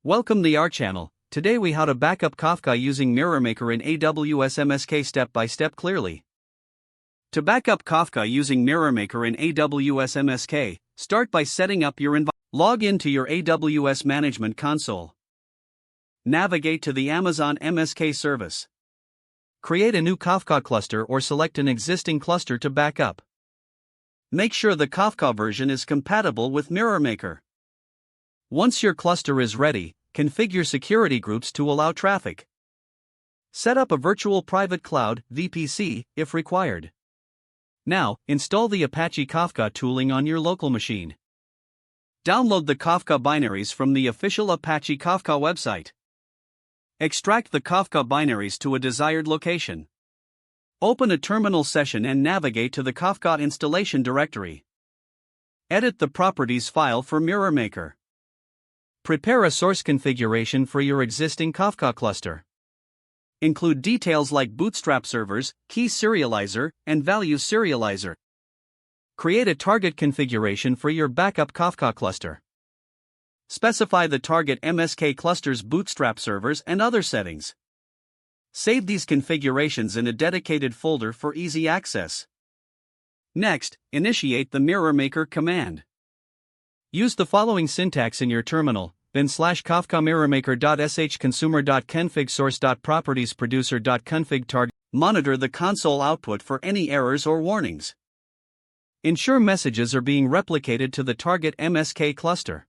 Welcome to our channel. Today we how to backup Kafka using MirrorMaker in AWS MSK step by step clearly. To backup Kafka using MirrorMaker in AWS MSK, start by setting up your environment. Log into your AWS Management Console. Navigate to the Amazon MSK service. Create a new Kafka cluster or select an existing cluster to backup. Make sure the Kafka version is compatible with MirrorMaker. Once your cluster is ready, configure security groups to allow traffic. Set up a virtual private cloud (VPC) if required. Now, install the Apache Kafka tooling on your local machine. Download the Kafka binaries from the official Apache Kafka website. Extract the Kafka binaries to a desired location. Open a terminal session and navigate to the Kafka installation directory. Edit the properties file for MirrorMaker. Prepare a source configuration for your existing Kafka cluster. Include details like bootstrap servers, key serializer, and value serializer. Create a target configuration for your backup Kafka cluster. Specify the target MSK cluster's bootstrap servers and other settings. Save these configurations in a dedicated folder for easy access. Next, initiate the MirrorMaker command. Use the following syntax in your terminal: bin/kafka mirrormaker.sh consumer.config source.properties producer.config target. Monitor the console output for any errors or warnings. Ensure messages are being replicated to the target MSK cluster.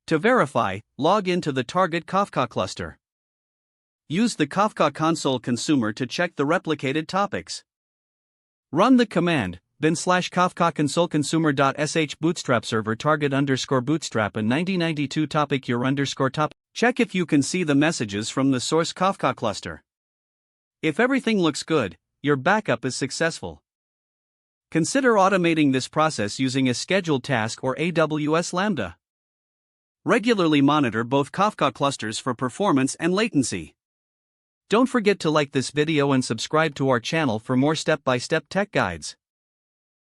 To verify, log into the target Kafka cluster. Use the Kafka console consumer to check the replicated topics. Run the command bin/kafka console consumer.sh bootstrap server target_bootstrap and 9092 topic your_top. Check if you can see the messages from the source Kafka cluster. If everything looks good, your backup is successful. Consider automating this process using a scheduled task or AWS Lambda. Regularly monitor both Kafka clusters for performance and latency. Don't forget to like this video and subscribe to our channel for more step-by-step tech guides.